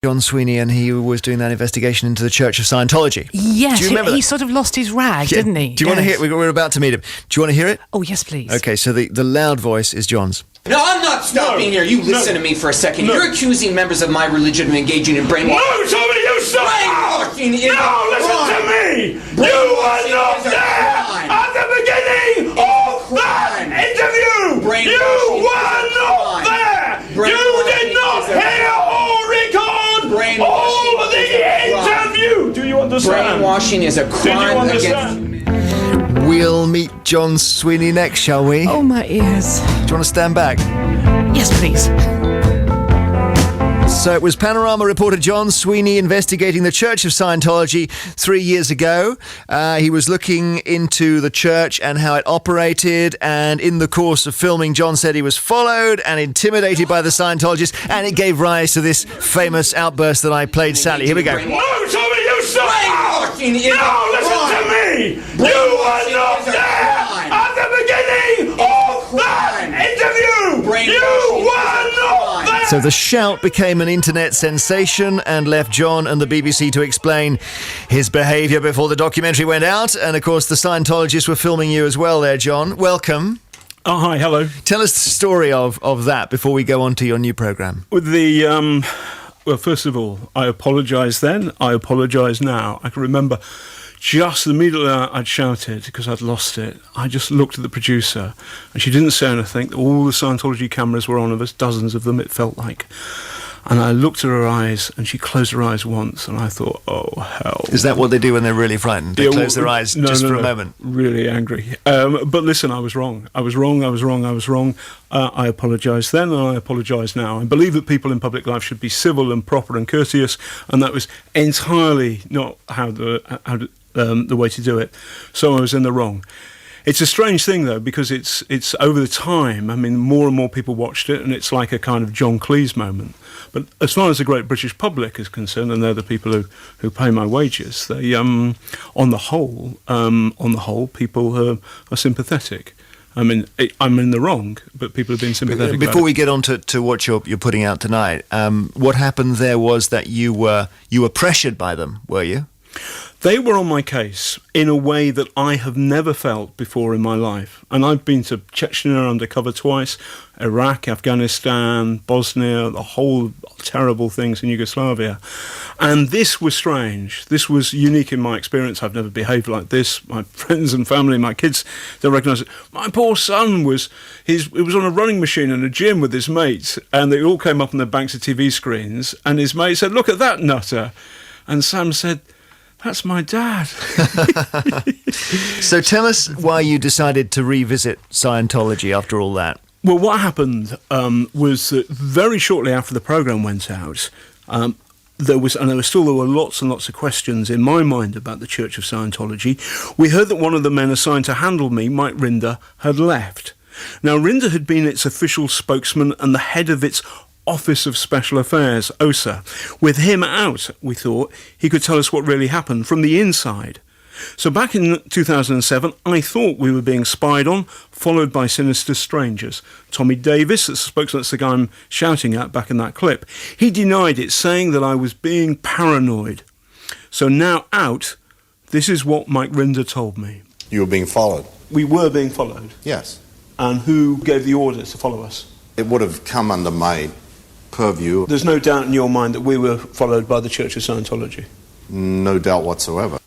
John Sweeney, and he was doing that investigation into the Church of Scientology. Yes, Do you remember he that? sort of lost his rag, didn't he? Do you want to hear it? We're about to meet him. Do you want to hear it? Oh, yes, please. Okay, so the loud voice is John's. No, I'm not stopping here. You listen to me for a second. You're accusing members of my religion of engaging in brainwashing. No, somebody, you stop! Brainwashing is No, listen to me! You were not there at the beginning of that interview! You were not there! You did not hear or record all of the interview! Do you understand? Brainwashing is a crime against... We'll meet John Sweeney next, shall we? Oh, my ears. Do you want to stand back? Yes, please. So it was Panorama reporter John Sweeney investigating the Church of Scientology 3 years ago. He was looking into the church and how it operated, and in the course of filming, John said he was followed and intimidated by the Scientologists, and it gave rise to this famous outburst that I played, Sally. Here we go. No, somebody, you stop! Brainwashing is No, listen to me! You were not there at the beginning of that interview! You were not there! So the shout became an internet sensation and left John and the BBC to explain his behaviour before the documentary went out. And of course, the Scientologists were filming you as well there, John. Welcome. Oh, hi, hello. Tell us the story of that before we go on to your new programme. With the, well, first of all, I apologise then, I apologise now. I can remember just immediately I'd shouted because I'd lost it. I just looked at the producer and she didn't say anything. All the Scientology cameras were on of us, dozens of them, it felt like. And I looked at her eyes and she closed her eyes once and I thought, oh, hell. Is that what they do when they're really frightened? They Yeah, close their eyes for a moment? Really angry. But listen, I was wrong. I was wrong. I apologise then and I apologise now. I believe that people in public life should be civil and proper and courteous, and that was entirely not how the way to do it. So I was in the wrong. It's a strange thing, though, because it's over the time. I mean, more and more people watched it, and it's like a kind of John Cleese moment. But as far as the great British public is concerned, and they're the people who pay my wages, they, on the whole, people are sympathetic. I mean, I'm in the wrong, but people have been sympathetic. Before we get on to what you're putting out tonight, what happened there was that you were pressured by them, were you? They were on my case in a way that I have never felt before in my life. And I've been to Chechnya undercover twice, Iraq, Afghanistan, Bosnia, the whole terrible things in Yugoslavia. And this was strange. This was unique in my experience. I've never behaved like this. My friends and family, my kids, they recognise it. My poor son was on a running machine in a gym with his mates, and they all came up on their banks of TV screens, and his mate said, "Look at that nutter." And Sam said, "That's my dad." So tell us why you decided to revisit Scientology after all that. Well, what happened was that very shortly after the programme went out, there were lots and lots of questions in my mind about the Church of Scientology. We heard that one of the men assigned to handle me, Mike Rinder, had left. Now, Rinder had been its official spokesman and the head of its Office of Special Affairs, OSA. With him out, we thought, he could tell us what really happened from the inside. So back in 2007, I thought we were being spied on, followed by sinister strangers. Tommy Davis, the spokesman, that's the guy I'm shouting at back in that clip, he denied it, saying that I was being paranoid. So now out, this is what Mike Rinder told me. You were being followed? We were being followed. Yes. And who gave the orders to follow us? It would have come under my purview. There's no doubt in your mind that we were followed by the Church of Scientology? No doubt whatsoever.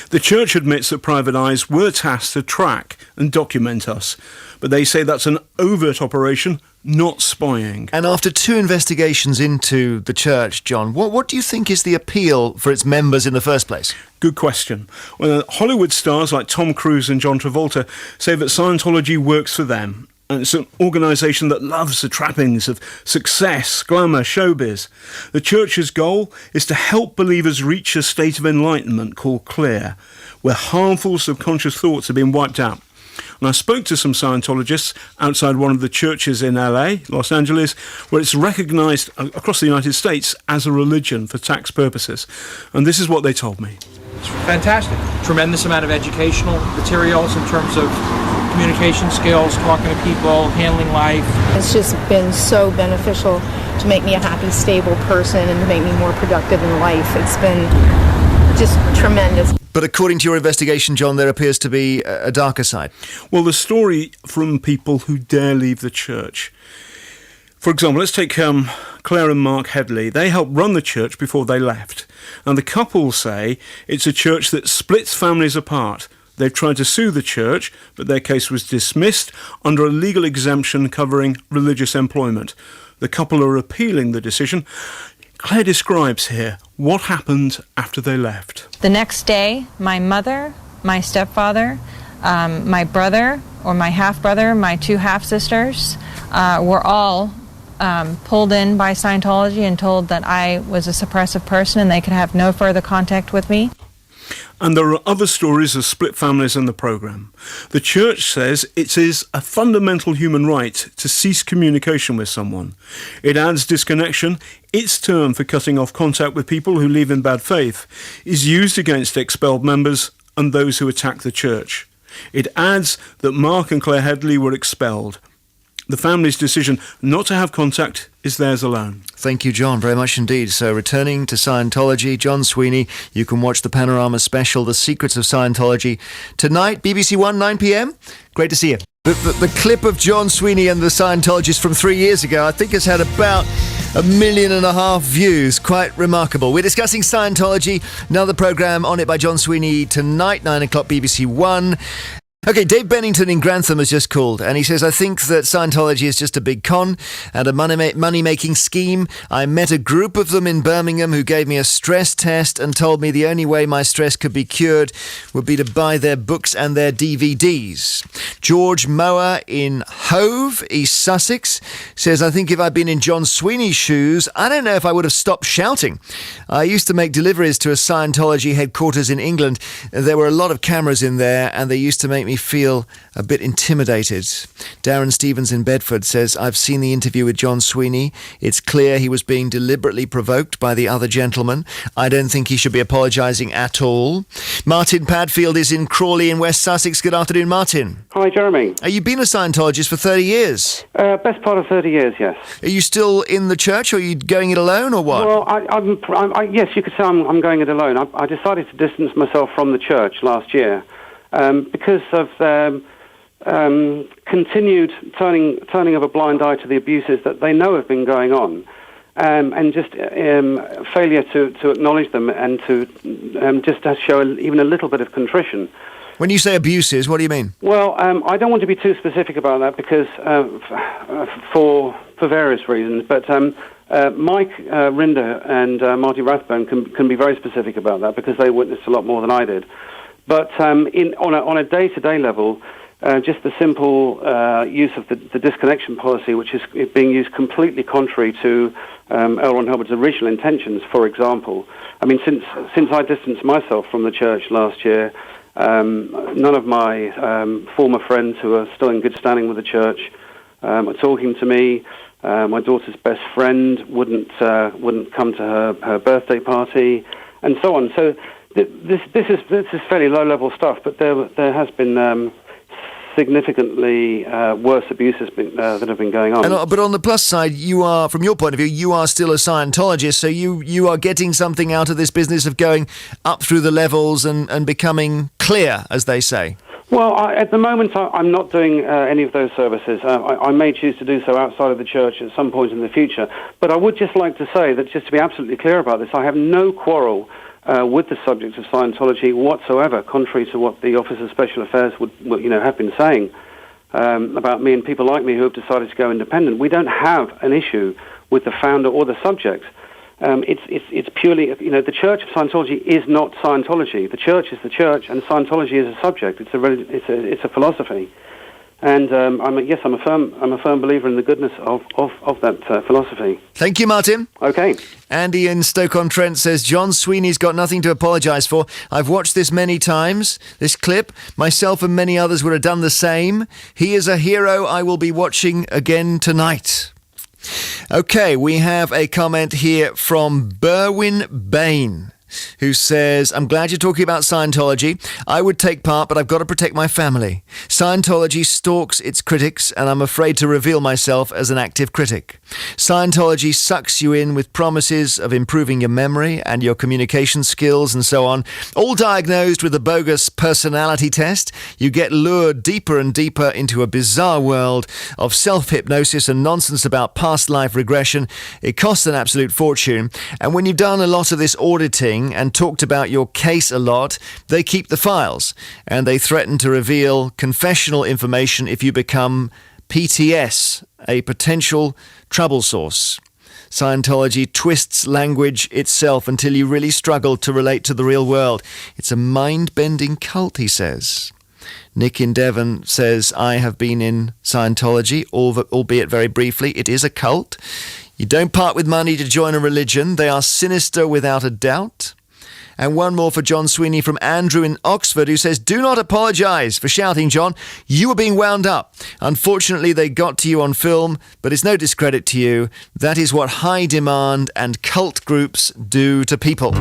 The Church admits that private eyes were tasked to track and document us, but they say that's an overt operation, not spying. And after 2 investigations into the Church, John, what do you think is the appeal for its members in the first place? Good question. Well, Hollywood stars like Tom Cruise and John Travolta say that Scientology works for them. And it's an organisation that loves the trappings of success, glamour, showbiz. The Church's goal is to help believers reach a state of enlightenment called clear, where harmful subconscious thoughts have been wiped out. And I spoke to some Scientologists outside one of the churches in LA, Los Angeles, where it's recognised across the United States as a religion for tax purposes. And this is what they told me. It's fantastic. Tremendous amount of educational materials in terms of communication skills, talking to people, handling life. It's just been so beneficial to make me a happy, stable person and to make me more productive in life. It's been just tremendous. But according to your investigation, John, there appears to be a darker side. Well, the story from people who dare leave the church. For example, let's take Claire and Mark Headley. They helped run the church before they left. And the couple say it's a church that splits families apart. They've tried to sue the church, but their case was dismissed under a legal exemption covering religious employment. The couple are appealing the decision. Claire describes here what happened after they left. The next day, my mother, my stepfather, my brother, or my half-brother, my two half-sisters, were all pulled in by Scientology and told that I was a suppressive person and they could have no further contact with me. And there are other stories of split families in the programme. The church says it is a fundamental human right to cease communication with someone. It adds disconnection. Its term for cutting off contact with people who leave in bad faith is used against expelled members and those who attack the church. It adds that Mark and Claire Headley were expelled. The family's decision not to have contact is theirs alone. Thank you, John, very much indeed. So returning to Scientology, John Sweeney, you can watch the Panorama special, The Secrets of Scientology, tonight, BBC One, 9 p.m. Great to see you. The clip of John Sweeney and the Scientologists from 3 years ago, I think has had about 1.5 million views. Quite remarkable. We're discussing Scientology, another programme on it by John Sweeney tonight, 9 o'clock, BBC One. Okay, Dave Bennington in Grantham has just called, and he says, I think that Scientology is just a big con and a money-making scheme. I met a group of them in Birmingham who gave me a stress test and told me the only way my stress could be cured would be to buy their books and their DVDs. George Mower in Hove, East Sussex, says, I think if I'd been in John Sweeney's shoes, I don't know if I would have stopped shouting. I used to make deliveries to a Scientology headquarters in England. There were a lot of cameras in there, and they used to make me feel a bit intimidated. Darren Stevens in Bedford says, I've seen the interview with John Sweeney. It's clear he was being deliberately provoked by the other gentleman. I don't think he should be apologising at all. Martin Padfield is in Crawley in West Sussex. Good afternoon, Martin. Hi, Jeremy. You've been a Scientologist for 30 years. Best part of 30 years, yes. Are you still in the church, or are you going it alone, or what? Well, yes, you could say I'm going it alone. I decided to distance myself from the church last year. Because of continued turning of a blind eye to the abuses that they know have been going on, and just failure to acknowledge them and to just to show even a little bit of contrition. When you say abuses, what do you mean? Well, I don't want to be too specific about that because for various reasons, but Mike Rinder and Marty Rathbone can be very specific about that because they witnessed a lot more than I did. But on a day-to-day level, just the simple use of the disconnection policy, which is being used completely contrary to L.ron Hubbard's original intentions. For example, I mean, since I distanced myself from the church last year, none of my former friends who are still in good standing with the church are talking to me. My daughter's best friend wouldn't come to her birthday party, and so on. So. This is fairly low-level stuff, but there has been significantly worse abuses that have been going on. But on the plus side, you are, from your point of view, you are still a Scientologist, so you are getting something out of this business of going up through the levels and becoming clear, as they say. Well, at the moment, I'm not doing any of those services. I may choose to do so outside of the church at some point in the future. But I would just like to say that, just to be absolutely clear about this, I have no quarrel with the subject of Scientology whatsoever, contrary to what the Office of Special Affairs would have been saying about me and people like me who have decided to go independent. We don't have an issue with the founder or the subject. It's purely, the Church of Scientology is not Scientology. The Church is the Church, and Scientology is a subject. It's a philosophy. And I'm a firm believer in the goodness of that philosophy. Thank you, Martin. Okay. Andy in Stoke-on-Trent says, John Sweeney's got nothing to apologise for. I've watched this many times, this clip. Myself and many others would have done the same. He is a hero I will be watching again tonight. Okay, we have a comment here from Berwin Bain. who says, I'm glad you're talking about Scientology. I would take part, but I've got to protect my family. Scientology stalks its critics, and I'm afraid to reveal myself as an active critic. Scientology sucks you in with promises of improving your memory and your communication skills and so on, all diagnosed with a bogus personality test. You get lured deeper and deeper into a bizarre world of self-hypnosis and nonsense about past life regression. It costs an absolute fortune. And when you've done a lot of this auditing and talked about your case a lot, they keep the files and they threaten to reveal confessional information if you become PTS, a potential trouble source. Scientology twists language itself until you really struggle to relate to the real world. It's a mind-bending cult, he says. Nick in Devon says, I have been in Scientology, albeit very briefly. It is a cult. You don't part with money to join a religion. They are sinister without a doubt. And one more for John Sweeney from Andrew in Oxford, who says, do not apologise for shouting, John. You were being wound up. Unfortunately, they got to you on film, but it's no discredit to you. That is what high demand and cult groups do to people.